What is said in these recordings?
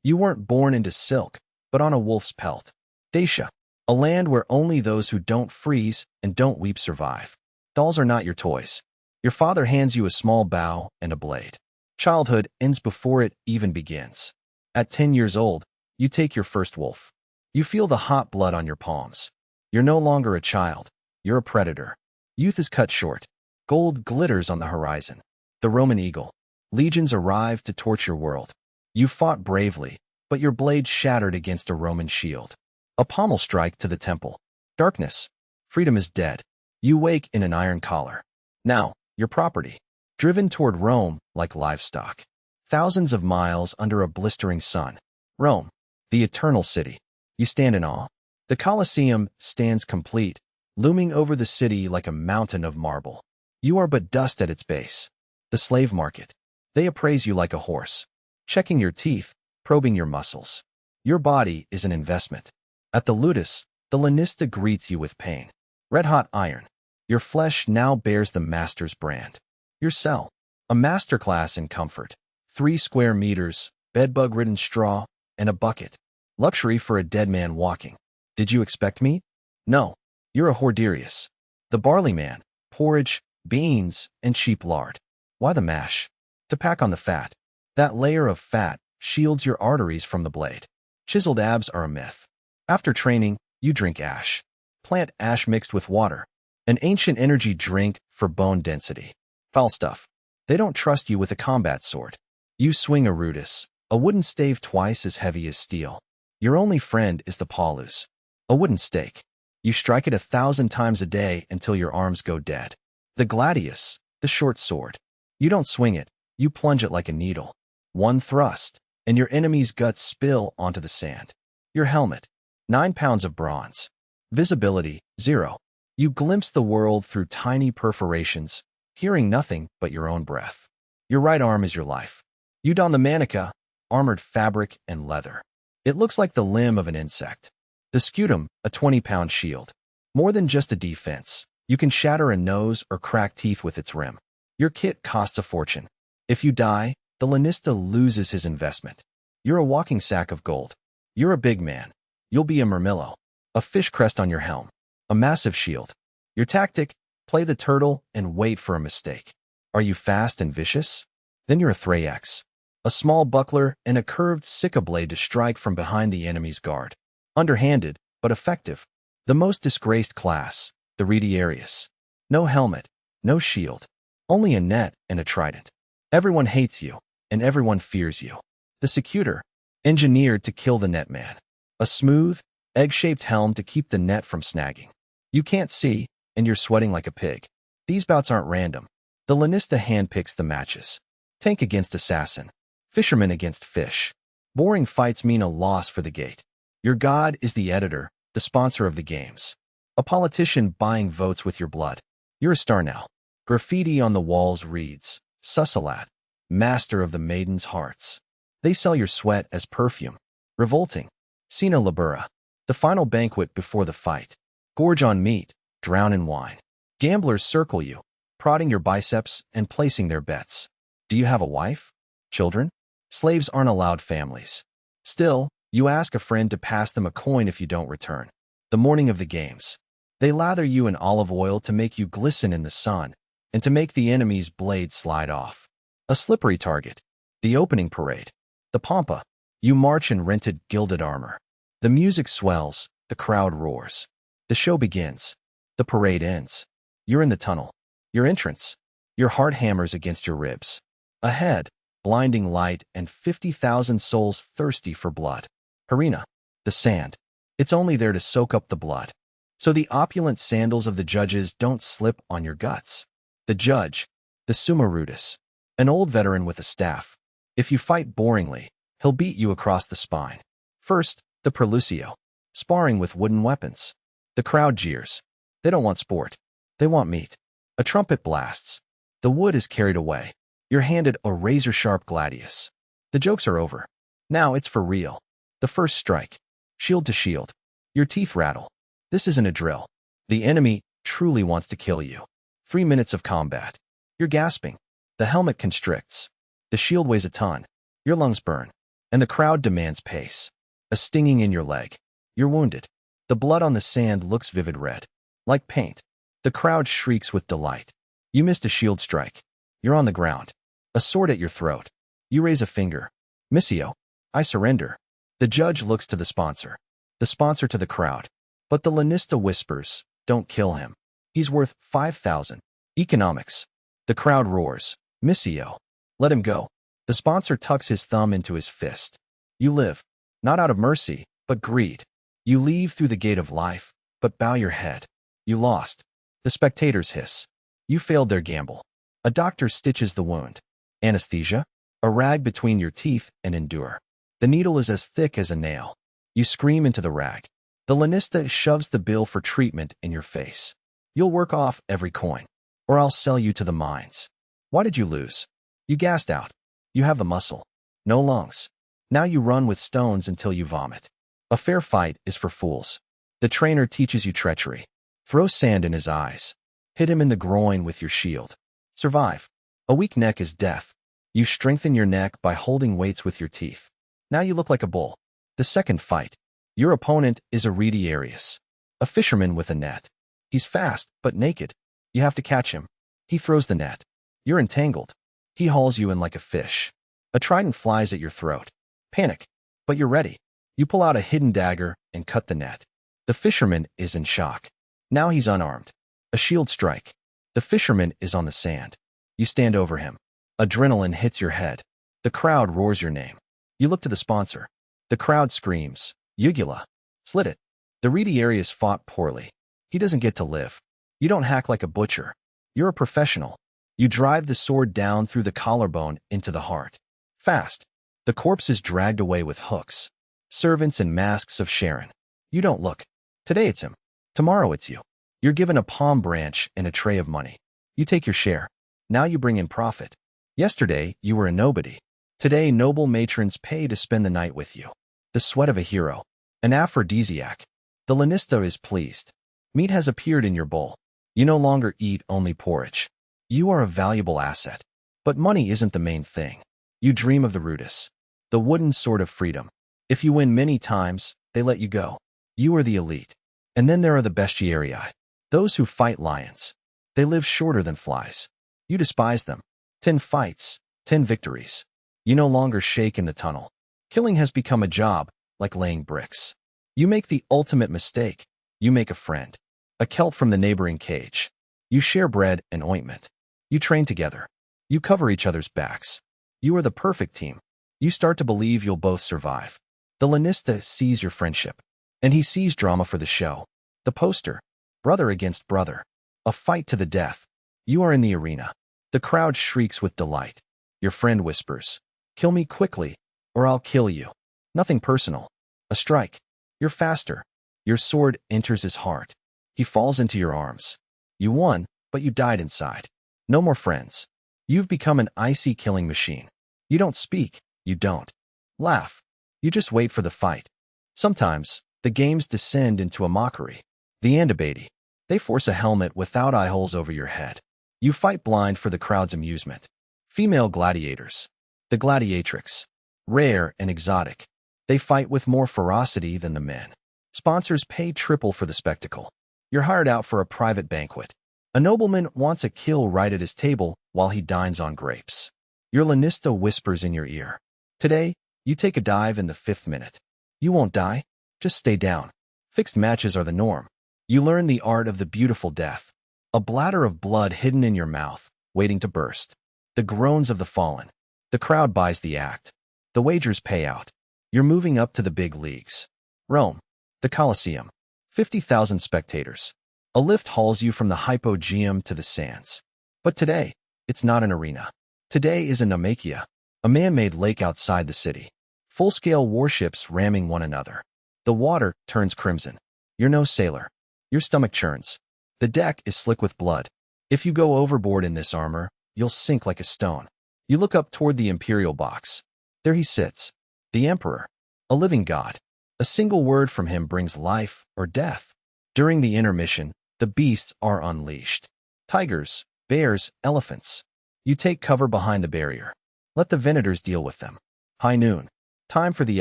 You weren't born into silk, but on a wolf's pelt. Dacia, a land where only those who don't freeze and don't weep survive. Dolls are not your toys. Your father hands you a small bow and a blade. Childhood ends before it even begins. At 10 years old, you take your first wolf. You feel the hot blood on your palms. You're no longer a child. You're a predator. Youth is cut short. Gold glitters on the horizon. The Roman eagle. Legions arrive to torch your world. You fought bravely, but your blade shattered against a Roman shield. A pommel strike to the temple. Darkness. Freedom is dead. You wake in an iron collar. Now, your property. Driven toward Rome like livestock. Thousands of miles under a blistering sun. Rome, the eternal city. You stand in awe. The Colosseum stands complete, looming over the city like a mountain of marble. You are but dust at its base. The slave market. They appraise you like a horse, checking your teeth, probing your muscles. Your body is an investment. At the ludus, the Lanista greets you with pain. Red-hot iron. Your flesh now bears the master's brand. Your cell. A masterclass in comfort. 3 square meters, bedbug-ridden straw, and a bucket. Luxury for a dead man walking. Did you expect meat? No. You're a Retiarius. The Barley-Man. Porridge, beans, and sheep lard. Why the mash? To pack on the fat. That layer of fat shields your arteries from the blade. Chiseled abs are a myth. After training, you drink ash. Plant ash mixed with water. An ancient energy drink for bone density. Foul stuff. They don't trust you with a combat sword. You swing a rudis, a wooden stave twice as heavy as steel. Your only friend is the paulus, a wooden stake. You strike it 1,000 times a day until your arms go dead. The gladius, the short sword. You don't swing it, you plunge it like a needle. One thrust, and your enemy's guts spill onto the sand. Your helmet, 9 pounds of bronze. Visibility, 0. You glimpse the world through tiny perforations, hearing nothing but your own breath. Your right arm is your life. You don the manica, armored fabric and leather. It looks like the limb of an insect. The scutum, a 20-pound shield. More than just a defense. You can shatter a nose or crack teeth with its rim. Your kit costs a fortune. If you die, the Lanista loses his investment. You're a walking sack of gold. You're a big man. You'll be a Murmillo. A fish crest on your helm. A massive shield. Your tactic, play the turtle and wait for a mistake. Are you fast and vicious? Then you're a Thrax. A small buckler and a curved Sika blade to strike from behind the enemy's guard. Underhanded, but effective. The most disgraced class, the Retiarius. No helmet, no shield. Only a net and a trident. Everyone hates you, and everyone fears you. The scutum, engineered to kill the netman. A smooth, egg-shaped helm to keep the net from snagging. You can't see, and you're sweating like a pig. These bouts aren't random. The Lanista handpicks the matches. Tank against assassin. Fisherman against fish. Boring fights mean a loss for the gate. Your god is the editor, the sponsor of the games. A politician buying votes with your blood. You're a star now. Graffiti on the walls reads, Susalat, master of the maidens' hearts. They sell your sweat as perfume. Revolting. Sina Libera. The final banquet before the fight. Gorge on meat, drown in wine. Gamblers circle you, prodding your biceps and placing their bets. Do you have a wife? Children? Slaves aren't allowed families. Still, you ask a friend to pass them a coin if you don't return. The morning of the games. They lather you in olive oil to make you glisten in the sun and to make the enemy's blade slide off. A slippery target. The opening parade. The pampa. You march in rented gilded armor. The music swells, the crowd roars. The show begins. The parade ends. You're in the tunnel. Your entrance. Your heart hammers against your ribs. Ahead, blinding light and 50,000 souls thirsty for blood. Harina. The sand. It's only there to soak up the blood. So the opulent sandals of the judges don't slip on your guts. The judge. The summa rudis. An old veteran with a staff. If you fight boringly, he'll beat you across the spine. First, the Colosseum. Sparring with wooden weapons. The crowd jeers. They don't want sport. They want meat. A trumpet blasts. The wood is carried away. You're handed a razor-sharp gladius. The jokes are over. Now it's for real. The first strike. Shield to shield. Your teeth rattle. This isn't a drill. The enemy truly wants to kill you. 3 minutes of combat. You're gasping. The helmet constricts. The shield weighs a ton. Your lungs burn. and the crowd demands pace. A stinging in your leg. You're wounded. The blood on the sand looks vivid red, like paint. The crowd shrieks with delight. You missed a shield strike. You're on the ground. A sword at your throat. You raise a finger. Missio, I surrender. The judge looks to the sponsor to the crowd. But the Lanista whispers, don't kill him. He's worth 5,000. Economics. The crowd roars, Missio, let him go. The sponsor tucks his thumb into his fist. You live, not out of mercy, but greed. You leave through the gate of life, but bow your head. You lost. The spectators hiss. You failed their gamble. A doctor stitches the wound. Anesthesia? A rag between your teeth and endure. The needle is as thick as a nail. You scream into the rag. The Lanista shoves the bill for treatment in your face. You'll work off every coin, or I'll sell you to the mines. Why did you lose? You gassed out. You have the muscle. No lungs. Now you run with stones until you vomit. A fair fight is for fools. The trainer teaches you treachery. Throw sand in his eyes. Hit him in the groin with your shield. Survive. A weak neck is death. You strengthen your neck by holding weights with your teeth. Now you look like a bull. The second fight. Your opponent is a Retiarius, a fisherman with a net. He's fast, but naked. You have to catch him. He throws the net. You're entangled. He hauls you in like a fish. A trident flies at your throat. Panic. But you're ready. You pull out a hidden dagger and cut the net. The fisherman is in shock. Now he's unarmed. A shield strike. The fisherman is on the sand. You stand over him. Adrenaline hits your head. The crowd roars your name. You look to the sponsor. The crowd screams, Ugula. Slit it. The Retiarius fought poorly. He doesn't get to live. You don't hack like a butcher. You're a professional. You drive the sword down through the collarbone into the heart. Fast. The corpse is dragged away with hooks. Servants in masks of Sharon. You don't look. Today it's him. Tomorrow it's you. You're given a palm branch and a tray of money. You take your share. Now you bring in profit. Yesterday you were a nobody. Today noble matrons pay to spend the night with you. The sweat of a hero. An aphrodisiac. The Lanista is pleased. Meat has appeared in your bowl. You no longer eat only porridge. You are a valuable asset. But money isn't the main thing. You dream of the rudis. The wooden sword of freedom. If you win many times, they let you go. You are the elite. And then there are the bestiarii. Those who fight lions. They live shorter than flies. You despise them. 10 fights, 10 victories. You no longer shake in the tunnel. Killing has become a job, like laying bricks. You make the ultimate mistake. You make a friend. A Celt from the neighboring cage. You share bread and ointment. You train together. You cover each other's backs. You are the perfect team. You start to believe you'll both survive. The Lanista sees your friendship. And he sees drama for the show. The poster. Brother against brother. A fight to the death. You are in the arena. The crowd shrieks with delight. Your friend whispers, kill me quickly, or I'll kill you. Nothing personal. A strike. You're faster. Your sword enters his heart. He falls into your arms. You won, but you died inside. No more friends. You've become an icy killing machine. You don't speak. You don't laugh. You just wait for the fight. Sometimes, the games descend into a mockery. The Andabati. They force a helmet without eye holes over your head. You fight blind for the crowd's amusement. Female gladiators. The gladiatrix. Rare and exotic. They fight with more ferocity than the men. Sponsors pay triple for the spectacle. You're hired out for a private banquet. A nobleman wants a kill right at his table while he dines on grapes. Your Lanista whispers in your ear. Today, you take a dive in the 5th minute. You won't die. Just stay down. Fixed matches are the norm. You learn the art of the beautiful death. A bladder of blood hidden in your mouth, waiting to burst. The groans of the fallen. The crowd buys the act. The wagers pay out. You're moving up to the big leagues. Rome. The Colosseum. 50,000 spectators. A lift hauls you from the hypogeum to the sands. But today, it's not an arena. Today is a Naumachia, a man-made lake outside the city. Full-scale warships ramming one another. The water turns crimson. You're no sailor. Your stomach churns. The deck is slick with blood. If you go overboard in this armor, you'll sink like a stone. You look up toward the imperial box. There he sits. The emperor. A living god. A single word from him brings life or death. During the intermission, the beasts are unleashed. Tigers, bears, elephants. You take cover behind the barrier. Let the Venators deal with them. High noon. Time for the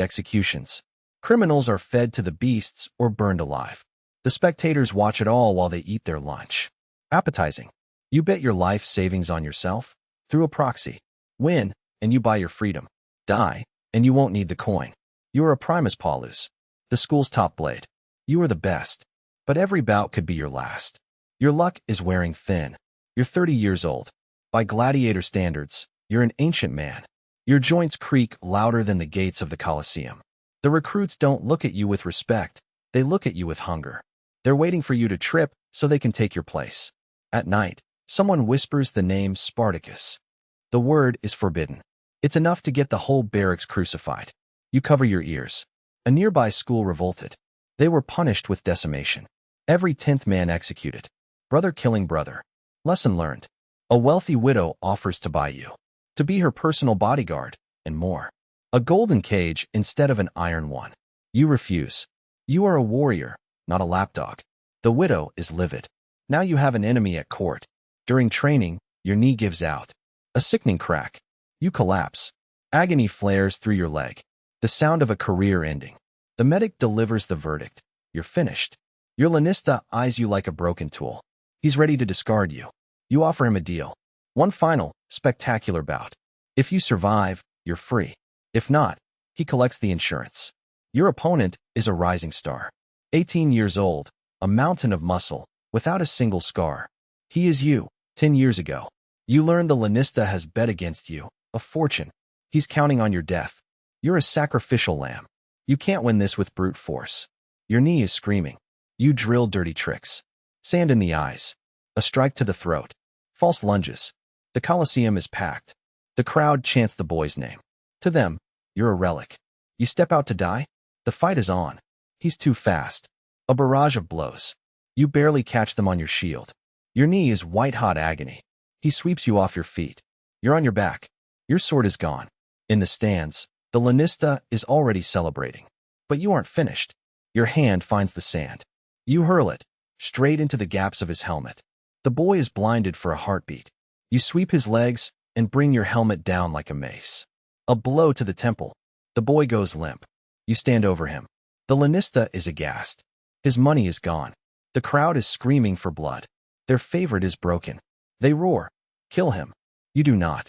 executions. Criminals are fed to the beasts or burned alive. The spectators watch it all while they eat their lunch. Appetizing. You bet your life savings on yourself through a proxy. Win, and you buy your freedom. Die, and you won't need the coin. You are a primus paulus, the school's top blade. You are the best, but every bout could be your last. Your luck is wearing thin. You're 30 years old. By gladiator standards, you're an ancient man. Your joints creak louder than the gates of the Colosseum. The recruits don't look at you with respect. They look at you with hunger. They're waiting for you to trip so they can take your place. At night, someone whispers the name Spartacus. The word is forbidden. It's enough to get the whole barracks crucified. You cover your ears. A nearby school revolted. They were punished with decimation. Every 10th man executed. Brother killing brother. Lesson learned. A wealthy widow offers to buy you, to be her personal bodyguard, and more. A golden cage instead of an iron one. You refuse. You are a warrior, not a lapdog. The widow is livid. Now you have an enemy at court. During training, your knee gives out. A sickening crack. You collapse. Agony flares through your leg. The sound of a career ending. The medic delivers the verdict. You're finished. Your Lanista eyes you like a broken tool. He's ready to discard you. You offer him a deal. One final, spectacular bout. If you survive, you're free. If not, he collects the insurance. Your opponent is a rising star. 18 years old, a mountain of muscle, without a single scar. He is you, 10 years ago. You learn the Lanista has bet against you, a fortune. He's counting on your death. You're a sacrificial lamb. You can't win this with brute force. Your knee is screaming. You drill dirty tricks. Sand in the eyes. A strike to the throat. False lunges. The Colosseum is packed. The crowd chants the boy's name. To them, you're a relic. You step out to die? The fight is on. He's too fast. A barrage of blows. You barely catch them on your shield. Your knee is white-hot agony. He sweeps you off your feet. You're on your back. Your sword is gone. In the stands, the Lanista is already celebrating. But you aren't finished. Your hand finds the sand. You hurl it, straight into the gaps of his helmet. The boy is blinded for a heartbeat. You sweep his legs and bring your helmet down like a mace. A blow to the temple. The boy goes limp. You stand over him. The Lanista is aghast. His money is gone. The crowd is screaming for blood. Their favorite is broken. They roar. Kill him. You do not.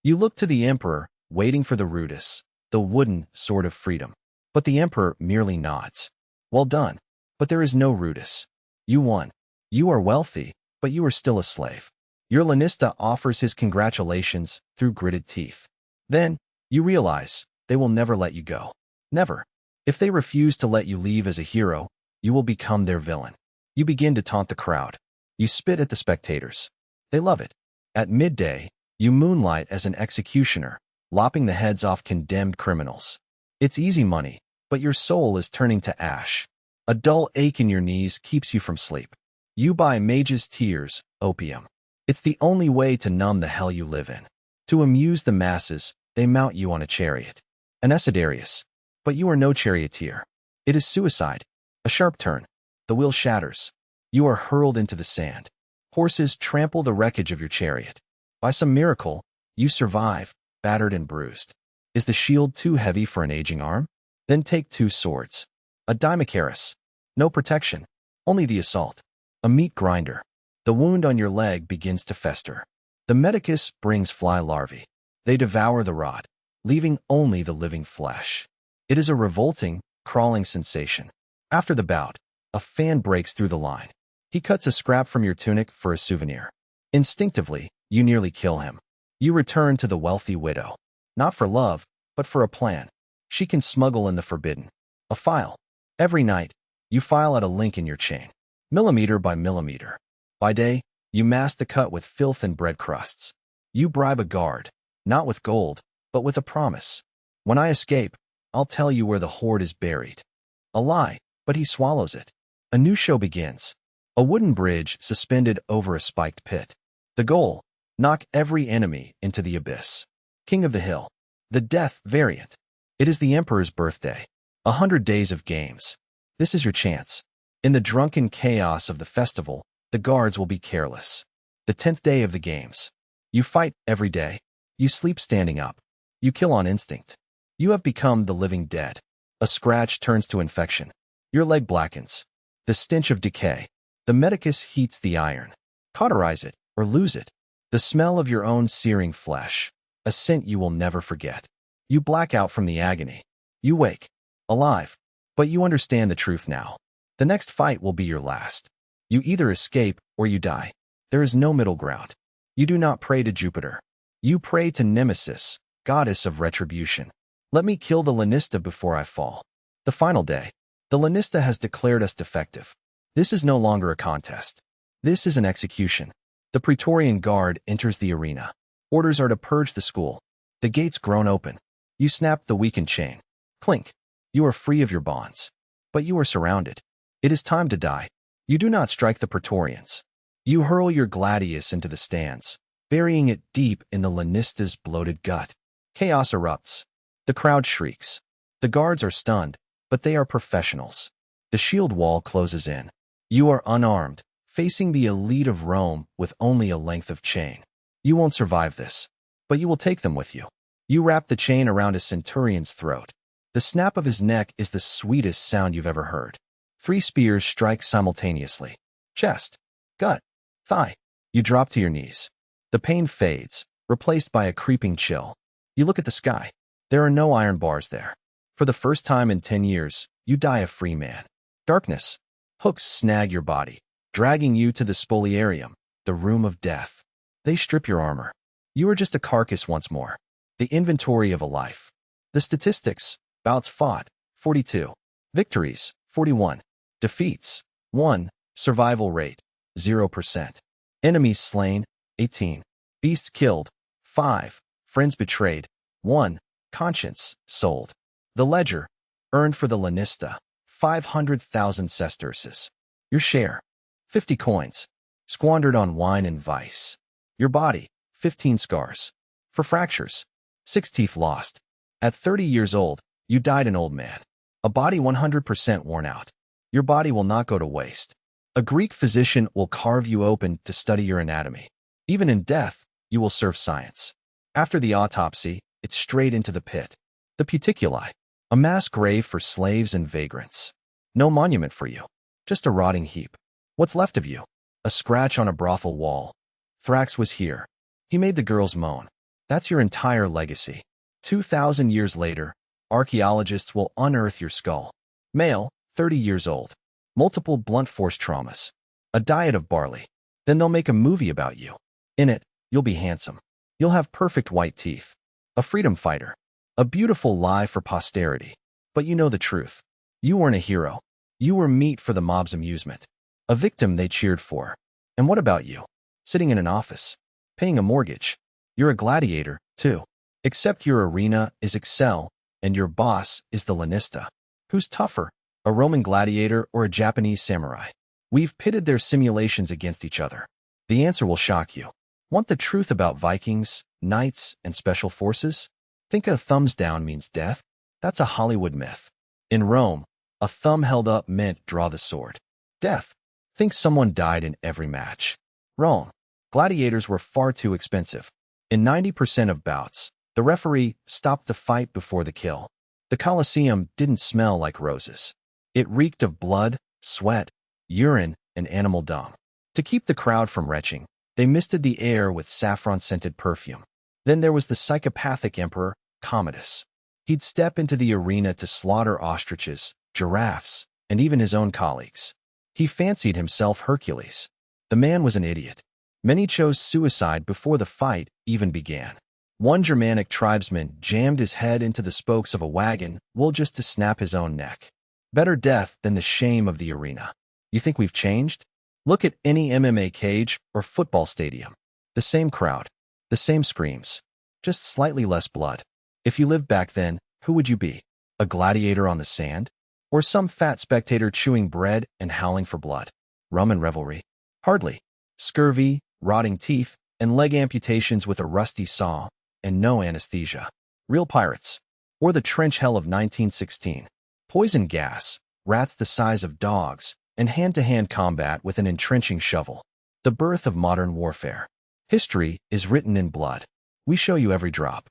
You look to the emperor, waiting for the rudis, the wooden sword of freedom. But the emperor merely nods. Well done. But there is no rudis. You won. You are wealthy, but you are still a slave. Your Lanista offers his congratulations through gritted teeth. Then, you realize they will never let you go. Never. If they refuse to let you leave as a hero, you will become their villain. You begin to taunt the crowd. You spit at the spectators. They love it. At midday, you moonlight as an executioner, lopping the heads off condemned criminals. It's easy money, but your soul is turning to ash. A dull ache in your knees keeps you from sleep. You buy mage's tears, opium. It's the only way to numb the hell you live in. To amuse the masses, they mount you on a chariot. An Retiarius. But you are no charioteer. It is suicide. A sharp turn. The wheel shatters. You are hurled into the sand. Horses trample the wreckage of your chariot. By some miracle, you survive, battered and bruised. Is the shield too heavy for an aging arm? Then take 2 swords. A Dimacharis. No protection. Only the assault. A meat grinder. The wound on your leg begins to fester. The medicus brings fly larvae. They devour the rod, leaving only the living flesh. It is a revolting, crawling sensation. After the bout, a fan breaks through the line. He cuts a scrap from your tunic for a souvenir. Instinctively, you nearly kill him. You return to the wealthy widow. Not for love, but for a plan. She can smuggle in the forbidden. A file. Every night, you file at a link in your chain. Millimeter by millimeter. By day, you mask the cut with filth and bread crusts. You bribe a guard, not with gold, but with a promise. When I escape, I'll tell you where the hoard is buried. A lie, but he swallows it. A new show begins. A wooden bridge suspended over a spiked pit. The goal, knock every enemy into the abyss. King of the Hill. The death variant. It is the Emperor's birthday. 100 days of games. This is your chance. In the drunken chaos of the festival, the guards will be careless. The 10th day of the games. You fight every day. You sleep standing up. You kill on instinct. You have become the living dead. A scratch turns to infection. Your leg blackens. The stench of decay. The medicus heats the iron. Cauterize it, or lose it. The smell of your own searing flesh. A scent you will never forget. You black out from the agony. You wake. Alive. But you understand the truth now. The next fight will be your last. You either escape or you die. There is no middle ground. You do not pray to Jupiter. You pray to Nemesis, goddess of retribution. Let me kill the Lanista before I fall. The final day. The Lanista has declared us defective. This is no longer a contest. This is an execution. The Praetorian Guard enters the arena. Orders are to purge the school. The gates groan open. You snap the weakened chain. Clink. You are free of your bonds. But you are surrounded. It is time to die. You do not strike the Praetorians. You hurl your gladius into the stands, burying it deep in the Lanista's bloated gut. Chaos erupts. The crowd shrieks. The guards are stunned, but they are professionals. The shield wall closes in. You are unarmed, facing the elite of Rome with only a length of chain. You won't survive this, but you will take them with you. You wrap the chain around a centurion's throat. The snap of his neck is the sweetest sound you've ever heard. 3 spears strike simultaneously. Chest, gut, thigh. You drop to your knees. The pain fades, replaced by a creeping chill. You look at the sky. There are no iron bars there. For the first time in 10 years, you die a free man. Darkness. Hooks snag your body, dragging you to the spoliarium, the room of death. They strip your armor. You are just a carcass once more. The inventory of a life. The statistics. Bouts fought, 42. Victories, 41. Defeats, 1. Survival rate, 0%. Enemies slain, 18. Beasts killed, 5. Friends betrayed, 1. Conscience sold. The ledger, earned for the Lanista, 500,000 sesterces. Your share, 50 coins, squandered on wine and vice. Your body, 15 scars. For fractures, 6 teeth lost. At 30 years old, you died an old man. A body 100% worn out. Your body will not go to waste. A Greek physician will carve you open to study your anatomy. Even in death, you will serve science. After the autopsy, it's straight into the pit. The puticuli, a mass grave for slaves and vagrants. No monument for you, just a rotting heap. What's left of you? A scratch on a brothel wall. Thrax was here. He made the girls moan. That's your entire legacy. 2,000 years later, archaeologists will unearth your skull. Male, 30 years old. Multiple blunt force traumas. A diet of barley. Then they'll make a movie about you. In it, you'll be handsome. You'll have perfect white teeth. A freedom fighter. A beautiful lie for posterity. But you know the truth. You weren't a hero. You were meat for the mob's amusement. A victim they cheered for. And what about you? Sitting in an office. Paying a mortgage. You're a gladiator, too. Except your arena is Excel, and your boss is the Lanista. Who's tougher, a Roman gladiator or a Japanese samurai? We've pitted their simulations against each other. The answer will shock you. Want the truth about Vikings, knights, and special forces? Think a thumbs down means death? That's a Hollywood myth. In Rome, a thumb held up meant draw the sword. Death. Think someone died in every match. Rome. Gladiators were far too expensive. In 90% of bouts, the referee stopped the fight before the kill. The Colosseum didn't smell like roses. It reeked of blood, sweat, urine, and animal dung. To keep the crowd from retching, they misted the air with saffron-scented perfume. Then there was the psychopathic emperor, Commodus. He'd step into the arena to slaughter ostriches, giraffes, and even his own colleagues. He fancied himself Hercules. The man was an idiot. Many chose suicide before the fight even began. One Germanic tribesman jammed his head into the spokes of a wagon, wool just to snap his own neck. Better death than the shame of the arena. You think we've changed? Look at any MMA cage or football stadium. The same crowd, the same screams, just slightly less blood. If you lived back then, who would you be? A gladiator on the sand? Or some fat spectator chewing bread and howling for blood? Rum and revelry? Hardly. Scurvy, rotting teeth, and leg amputations with a rusty saw, and no anesthesia. Real pirates. Or the trench hell of 1916. Poison gas, rats the size of dogs, and hand-to-hand combat with an entrenching shovel. The birth of modern warfare. History is written in blood. We show you every drop.